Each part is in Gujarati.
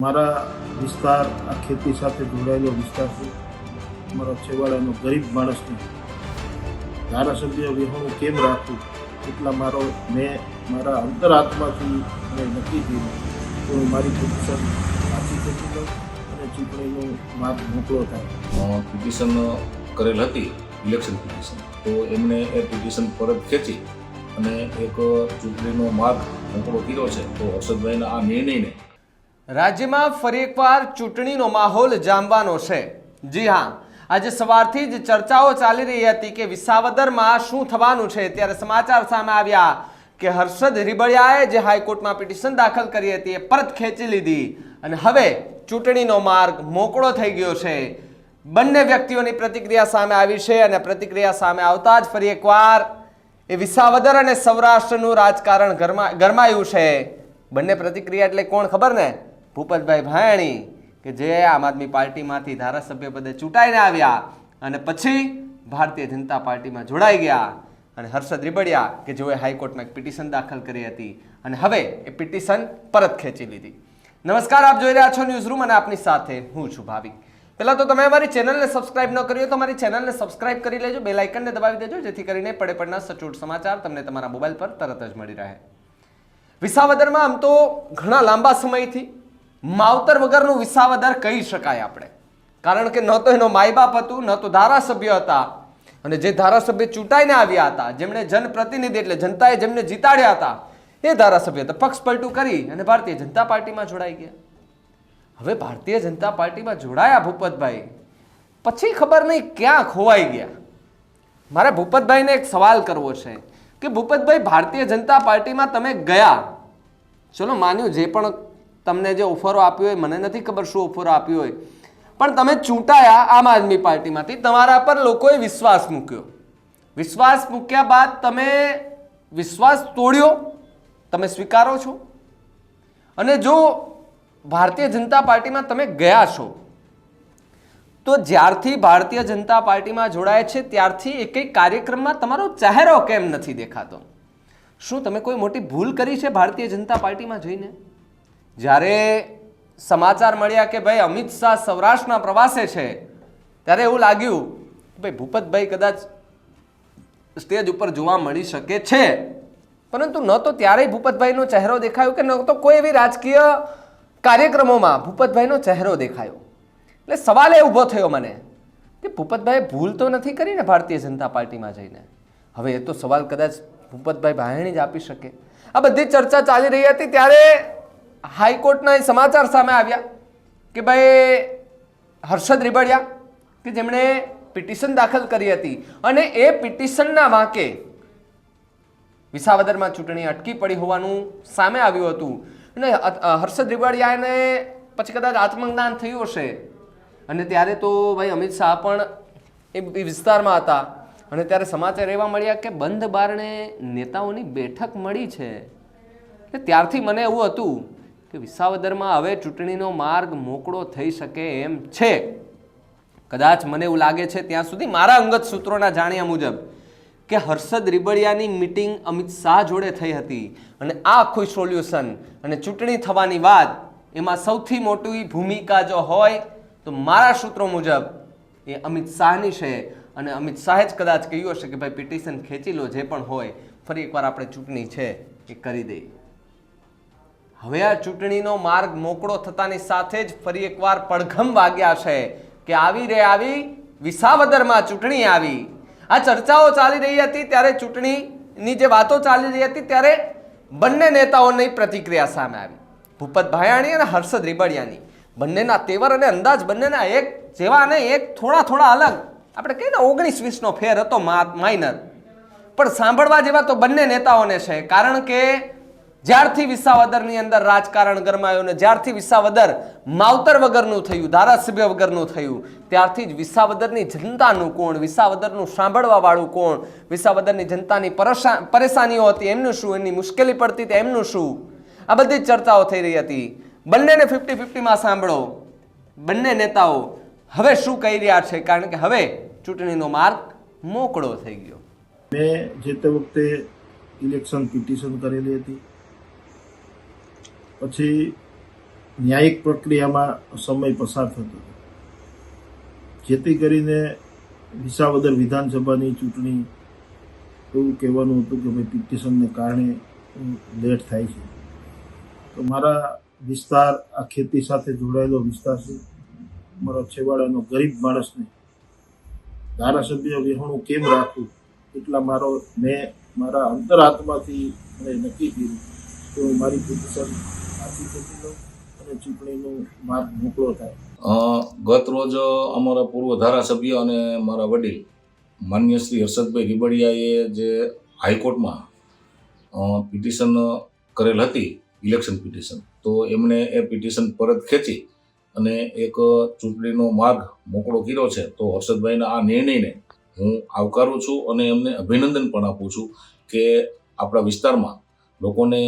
મારા વિસ્તાર આ ખેતી સાથે જોડાયેલો વિસ્તાર છે. મારા છેવાડાનો ગરીબ માણસને ધારાસભ્ય વિહોણું કેમ રાખવું એટલા મેં મારા અંતરાત્માથી નક્કી કર્યું તો મારી પિટિશન પાછી ખેંચી લઉં અને ચૂંટણીનો માર્ગ મોકળો થાય. પિટિશન કરેલ હતી, ઇલેક્શન પિટિશન, તો એમને એ પિટિશન પરત ખેંચી અને એક ચૂંટણીનો માર્ગ મોકળો કર્યો છે. તો હર્ષદભાઈના આ નિર્ણયને રાજ્યમાં ફરી એકવાર ચૂંટણીનો માહોલ જામવાનો છે. જી હા, આજે સવારથી જ ચર્ચાઓ ચાલી રહી હતી કે વિસાવદરમાં શું થવાનું છે. ત્યારે સમાચાર સામે આવ્યા કે હર્ષદ રીબડિયાએ જે હાઈકોર્ટમાં પિટિશન દાખલ કરી હતી એ પરત ખેંચી લીધી અને હવે ચૂંટણીનો માર્ગ મોકળો થઈ ગયો છે. બંને વ્યક્તિઓની પ્રતિક્રિયા સામે આવી છે અને પ્રતિક્રિયા સામે આવતા જ ફરી એકવાર એ વિસાવદર અને સૌરાષ્ટ્રનું રાજકારણ ગરમાયું છે. બંને પ્રતિક્રિયા એટલે કોણ ખબર ને? ભૂપતભાઈ ભાયાણી કે જે આમ આદમી પાર્ટીમાંથી ધારાસભ્ય પદે ચૂંટાઈને આવ્યા અને પછી ભારતીય જનતા પાર્ટીમાં જોડાઈ ગયા, અને હર્ષદ રીબડિયા કે જેઓએ હાઈકોર્ટમાં એક પિટિશન દાખલ કરી હતી અને હવે એ પિટિશન પરત ખેંચી લીધી. નમસ્કાર, આપ જોઈ રહ્યા છો ન્યૂઝરૂમ અને આપની સાથે હું છું ભાવિક. પહેલા તો તમે અમારી ચેનલને સબસ્ક્રાઇબ ન કરી હોય તો અમારી ચેનલને સબસ્ક્રાઇબ કરી લેજો, બેલ આઇકનને દબાવી દેજો જેથી કરીને પડે પડના સચોટ સમાચાર તમને તમારા મોબાઈલ પર તરત જ મળી રહે. વિસાવદરમાં આમ તો ઘણા લાંબા સમયથી માવતર વગરનું વિસાવદર કહી શકાય આપણે, કારણ કે ન તો એનો માય બાપ હતું, ન તો ધારાસભ્ય હતા, અને જે ધારાસભ્ય ચૂંટાઈને આવ્યા હતા, જેમણે જનપ્રતિનિધિ એટલે જનતાએ જેમને જીતાડ્યા હતા, એ ધારાસભ્ય તો પક્ષ પલટું કરી અને ભારતીય જનતા પાર્ટીમાં જોડાઈ ગયા. હવે ભારતીય જનતા પાર્ટીમાં જોડાયા ભૂપતભાઈ, પછી ખબર નહીં ક્યાં ખોવાઈ ગયા. મારે ભૂપતભાઈને એક સવાલ કરવો છે કે ભૂપતભાઈ, ભારતીય જનતા પાર્ટીમાં તમે ગયા, ચલો માન્યું જે પણ તમને જે ઓફરો આપ્યો હોય, મને નથી ખબર શું ઓફરો આપ્યો હોય, પણ તમે ચૂંટાયા આમ આદમી પાર્ટીમાંથી, તમારા પર લોકોએ વિશ્વાસ મૂક્યો. વિશ્વાસ મૂક્યા બાદ તમે વિશ્વાસ તોડ્યો, તમે સ્વીકારો છો. અને જો ભારતીય જનતા પાર્ટીમાં તમે ગયા છો તો જ્યારથી ભારતીય જનતા પાર્ટીમાં જોડાય છે ત્યારથી એક કાર્યક્રમમાં તમારો ચહેરો કેમ નથી દેખાતો? શું તમે કોઈ મોટી ભૂલ કરી છે ભારતીય જનતા પાર્ટીમાં જઈને? જ્યારે સમાચાર મળ્યા કે ભાઈ અમિત શાહ સૌરાષ્ટ્રના પ્રવાસે છે, ત્યારે એવું લાગ્યું કે ભાઈ ભૂપતભાઈ કદાચ સ્ટેજ ઉપર જોવા મળી શકે છે, પરંતુ ન તો ત્યારે ભૂપતભાઈનો ચહેરો દેખાયો કે ન તો કોઈ એવી રાજકીય કાર્યક્રમોમાં ભૂપતભાઈનો ચહેરો દેખાયો. એટલે સવાલ એ ઊભો થયો મને કે ભૂપતભાઈએ ભૂલ તો નથી કરી ને ભારતીય જનતા પાર્ટીમાં જઈને? હવે એ તો સવાલ કદાચ ભૂપતભાઈ ભાયાણી જ આપી શકે. આ બધી ચર્ચા ચાલી રહી હતી ત્યારે હાઈકોર્ટના એ સમાચાર સામે આવ્યા કે ભાઈ હર્ષદ રીબડિયા કે જેમણે પિટિશન દાખલ કરી હતી અને એ પિટિશનના વાંકે વિસાવદરમાં ચૂંટણી અટકી પડી હોવાનું સામે આવ્યું હતું. અને હર્ષદ રીબડિયાને પછી કદાચ આત્મજ્ઞાન થયું હશે, અને ત્યારે તો ભાઈ અમિત શાહ પણ એ વિસ્તારમાં હતા, અને ત્યારે સમાચાર એવા મળ્યા કે બંધ બારણે નેતાઓની બેઠક મળી છે. એટલે ત્યારથી મને એવું હતું કે વિસાવદરમાં હવે ચૂંટણીનો માર્ગ મોકળો થઈ શકે એમ છે. કદાચ મને એવું લાગે છે ત્યાં સુધી મારા અંગત સૂત્રોના જાણ્યા મુજબ કે હર્ષદ રીબડિયાની મીટિંગ અમિત શાહ જોડે થઈ હતી, અને આ આખું સોલ્યુશન અને ચૂંટણી થવાની વાત એમાં સૌથી મોટી ભૂમિકા જો હોય તો મારા સૂત્રો મુજબ એ અમિત શાહની છે. અને અમિત શાહે જ કદાચ કહ્યું હશે કે ભાઈ પિટિશન ખેંચી લો, જે પણ હોય, ફરી એકવાર આપણે ચૂંટણી છે એ કરી દઈએ. હવે આ ચૂંટણીનો માર્ગ મોકળો થતાની સાથે જ ફરી એકવાર પડઘમ વાગ્યા છે કે આવી વિસાવદરમાં ચૂંટણી આવી. આ ચર્ચાઓ ચાલી રહી હતી ત્યારે, ચૂંટણીની જે વાતો ચાલી રહી હતી ત્યારે બંને નેતાઓની પ્રતિક્રિયા સામે આવી. ભૂપત ભાયાણી અને હર્ષદ રીબડિયાની બંનેના તેવર અને અંદાજ બંનેના એક જેવા અને એક થોડા અલગ. આપણે કહીએ ને 19-20નો ફેર હતો, માઇનર, પણ સાંભળવા જેવા તો બંને નેતાઓને છે. કારણ કે જ્યારથી વિસાવદરની અંદર રાજકારણ ગરમાયું ને જ્યારથી વિસાવદર માવતર વગરનું થયું, ધારાસભ્ય વગરનું થયું, ત્યારથી જ વિસાવદરની જનતાનું કોણ, વિસાવદરનું સાંભળવા વાળું કોણ, વિસાવદરની જનતાની પરેશાનીઓ હતી એમનું શું, એની મુશ્કેલી પડતી હતી એમનું શું, આ બધી જ ચર્ચાઓ થઈ રહી હતી. બંનેને 50-50માં સાંભળો. બંને નેતાઓ હવે શું કહી રહ્યા છે, કારણ કે હવે ચૂંટણીનો માર્ગ મોકળો થઈ ગયો. મેં જે તે વખતે ઇલેક્શન પિટિશન કરેલી હતી, પછી ન્યાયિક પ્રક્રિયામાં સમય પસાર થતો હતો, જેથી કરીને વિસાવદર વિધાનસભાની ચૂંટણી એવું કહેવાનું હતું કે ભાઈ પિટિશનને કારણે લેટ થાય છે. તો મારા વિસ્તાર આ ખેતી સાથે જોડાયેલો વિસ્તાર છે. મારા છેવાડાનો ગરીબ માણસને ધારાસભ્ય વિહોણું કેમ રાખવું, એટલા મેં મારા અંતરાત્માથી નક્કી કર્યું કે હું મારી પિટિશન પાછી ખેંચી લઉં અને ચૂંટણીનો માર્ગ મોકળો થાય. ગત રોજ અમારા પૂર્વ ધારાસભ્ય અને મારા વડીલ માન્ય શ્રી હર્ષદભાઈ રીબડિયાએ જે હાઈકોર્ટમાં પિટિશન કરેલ હતી, ઇલેક્શન પિટિશન, તો એમણે એ પિટિશન પરત ખેંચી અને એક ચૂંટણીનો માર્ગ મોકળો કર્યો છે. તો હર્ષદભાઈના આ નિર્ણયને હું આવકારું છું અને એમને અભિનંદન પણ આપું છું કે આપણા વિસ્તારમાં લોકોને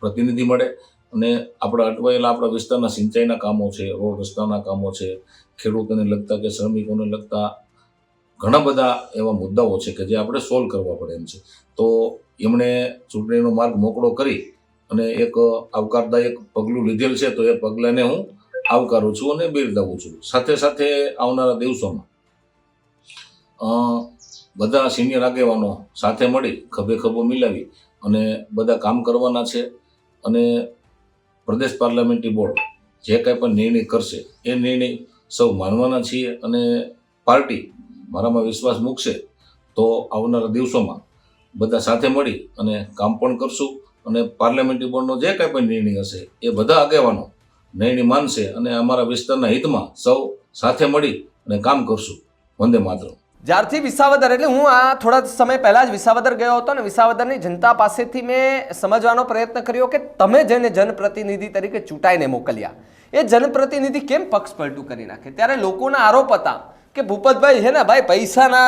પ્રતિનિધિ મળે અને આપણા અટવાયેલા આપણા વિસ્તારના સિંચાઈના કામો છે, રોડ રસ્તાના કામો છે, ખેડૂતોને લગતા કે શ્રમિકોને લગતા ઘણા બધા એવા મુદ્દાઓ છે કે જે આપણે સોલ્વ કરવા પડે એમ છે. તો એમણે ચૂંટણીનો માર્ગ મોકળો કરી અને એક આવકારદાયક પગલું લીધેલ છે. તો એ પગલાંને હું આવકારું છું અને બિરદાવું છું. સાથે સાથે આવનારા દિવસોમાં બધા સિનિયર આગેવાનો સાથે મળી ખભે ખભો મિલાવી અને બધા કામ કરવાના છે અને પ્રદેશ પાર્લામેન્ટરી બોર્ડ જે કાંઈ પણ નિર્ણય કરશે એ નિર્ણય સૌ માનવાના છીએ અને પાર્ટી મારામાં વિશ્વાસ મૂકશે તો આવનારા દિવસોમાં બધા સાથે મળી અને કામ પણ કરશું અને પાર્લામેન્ટરી બોર્ડનો જે કાંઈ પણ નિર્ણય હશે એ બધા આગેવાનો નિર્ણય માનશે અને અમારા વિસ્તારના હિતમાં સૌ સાથે મળી અને કામ કરશું. વંદે માતરમ. જ્યારથી વિસાવદર, એટલે હું આ થોડા સમય પહેલા જ વિસાવદર ગયો હતો ને વિસાવદરની જનતા પાસેથી મેં સમજવાનો પ્રયત્ન કર્યો કે તમે જેને જનપ્રતિનિધિ તરીકે ચૂંટાઈને મોકલ્યા એ જનપ્રતિનિધિ કેમ પક્ષ પલટું કરી નાખે. ત્યારે લોકોના આરોપ હતા કે ભૂપતભાઈ છે ને ભાઈ પૈસાના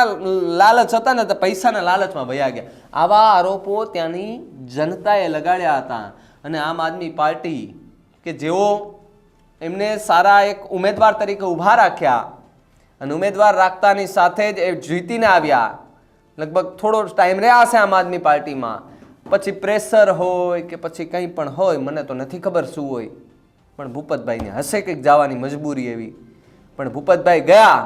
લાલચ હતા ને તો પૈસાના લાલચમાં વયા ગયા. આવા આરોપો ત્યાંની જનતાએ લગાડ્યા હતા અને આમ આદમી પાર્ટી કે જેઓ એમને સારા એક ઉમેદવાર તરીકે ઊભા રાખ્યા અને ઉમેદવાર રાખતાની સાથે જ એ જીતીને આવ્યા. લગભગ થોડો ટાઈમ રહ્યા હશે આમ આદમી પાર્ટીમાં, પછી પ્રેશર હોય કે પછી કંઈ પણ હોય, મને તો નથી ખબર શું હોય, પણ ભૂપતભાઈને હશે કંઈક જવાની મજબૂરી એવી. પણ ભૂપતભાઈ ગયા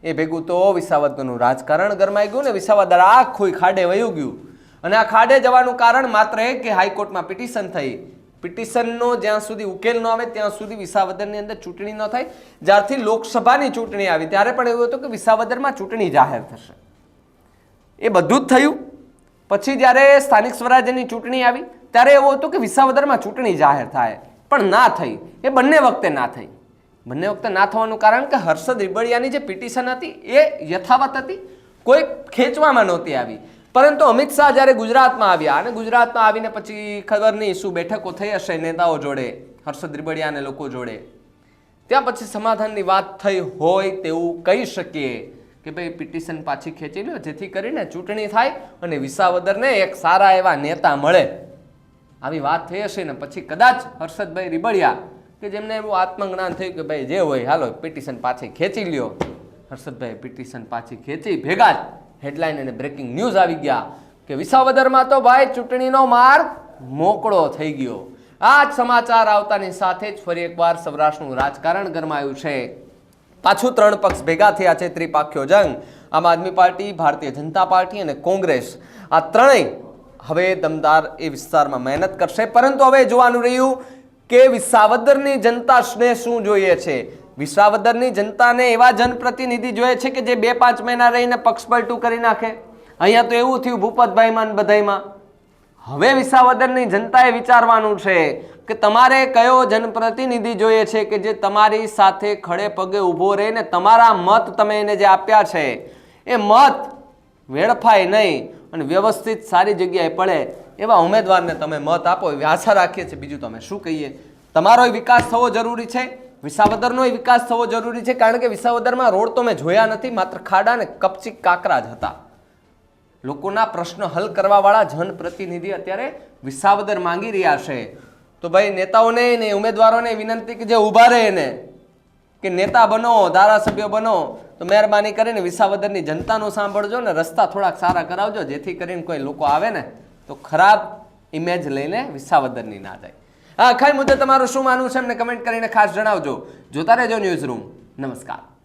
એ ભેગું તો વિસાવદરનું રાજકારણ ગરમાઈ ગયું ને વિસાવદર આખું ખાડે વયું ગયું. અને આ ખાડે જવાનું કારણ માત્ર એ કે હાઈકોર્ટમાં પિટિશન થઈ. પિટિશનનો જ્યાં સુધી ઉકેલ ન આવે ત્યાં સુધી વિસાવદરની અંદર ચૂંટણી ન થાય. જ્યારથી લોકસભાની ચૂંટણી આવી ત્યારે પણ એવું હતું કે વિસાવદરમાં ચૂંટણી જાહેર થશે. એ બધું જ થયું. પછી જ્યારે સ્થાનિક સ્વરાજ્યની ચૂંટણી આવી ત્યારે એવું હતું કે વિસાવદરમાં ચૂંટણી જાહેર થાય, પણ ના થઈ. એ બંને વખતે ના થઈ. બંને વખતે ના થવાનું કારણ કે હર્ષદ રીબડિયાની જે પિટિશન હતી એ યથાવત હતી, કોઈ ખેંચવામાં નહોતી આવી. પરંતુ અમિત શાહ જ્યારે ગુજરાતમાં આવ્યા અને ગુજરાતમાં આવીને પછી ખબર નહીં શું બેઠકો થઈ હશે નેતાઓ જોડે, હર્ષદ રીબડિયા અને લોકો જોડે, ત્યાં પછી સમાધાનની વાત થઈ હોય તેવું કહી શકીએ કે ભાઈ પિટિશન પાછી ખેંચી લો જેથી કરીને ચૂંટણી થાય અને વિસાવદરને એક સારા એવા નેતા મળે. આવી વાત થઈ હશે ને પછી કદાચ હર્ષદભાઈ રીબડિયા કે જેમને એવું આત્મજ્ઞાન થયું કે ભાઈ જે હોય હાલો પિટિશન પાછી ખેંચી લ્યો. હર્ષદભાઈ પિટિશન પાછી ખેંચી ભેગા જ હેડલાઇન અને બ્રેકિંગ ન્યૂઝ આવી ગયા કે વિસાવદરમાં તો ભાઈ ચૂંટણીનો માર્ગ મોકળો થઈ ગયો. આ જ સમાચાર આવતાની સાથે જ ફરી એકવાર સૌરાષ્ટ્રનું રાજકારણ ગરમાયું છે. પાછું 3 પક્ષ ભેગા થયા છે, ત્રિપાખ્યો જંગ. આમ આદમી પાર્ટી, ભારતીય જનતા પાર્ટી અને કોંગ્રેસ, આ ત્રણેય હવે દમદાર એ વિસ્તારમાં મહેનત કરશે. પરંતુ હવે જોવાનું રહ્યું કે વિસાવદરની જનતાને શું જોઈએ છે. વિસાવદરની જનતાને એવા જનપ્રતિનિધિ જોઈએ છે કે જે 2-5 મહિના રહીને પક્ષ પલટું કરી નાખે. અહીંયા તો એવું થયું ભૂપતભાઈમાં બધાઈમાં. હવે વિસાવદરની જનતાએ વિચારવાનું છે કે તમારે કયો જનપ્રતિનિધિ જોઈએ છે કે જે તમારી સાથે ખડે પગે ઊભો રહીને તમારા મત તમે એને જે આપ્યા છે એ મત વેડફાય નહીં અને વ્યવસ્થિત સારી જગ્યાએ પડે એવા ઉમેદવારને તમે મત આપો એવી આશા રાખીએ છીએ. બીજું તમે શું કહીએ. તમારો વિકાસ થવો જરૂરી છે, વિસાવદરનો વિકાસ થવો જરૂરી છે, કારણ કે વિસાવદરમાં રોડ તો મેં જોયા નથી, માત્ર ખાડા ને કપચી કાકરા જ હતા. લોકોના પ્રશ્ન હલ કરવાવાળા જનપ્રતિનિધિ અત્યારે વિસાવદર માંગી રહ્યા છે. તો ભાઈ નેતાઓને ને ઉમેદવારોને વિનંતી કે જે ઊભા રહે એને કે નેતા બનો, ધારાસભ્ય બનો, તો મહેરબાની કરીને વિસાવદરની જનતાનું સાંભળજો ને રસ્તા થોડાક સારા કરાવજો જેથી કરીને કોઈ લોકો આવે ને તો ખરાબ ઇમેજ લઈને વિસાવદરની ના જાય. આ આખા મુદ્દે તમારું શું માનવું છે એમને કમેન્ટ કરીને ખાસ જણાવજો. જોતા રહેજો ન્યૂઝ રૂમ. નમસ્કાર.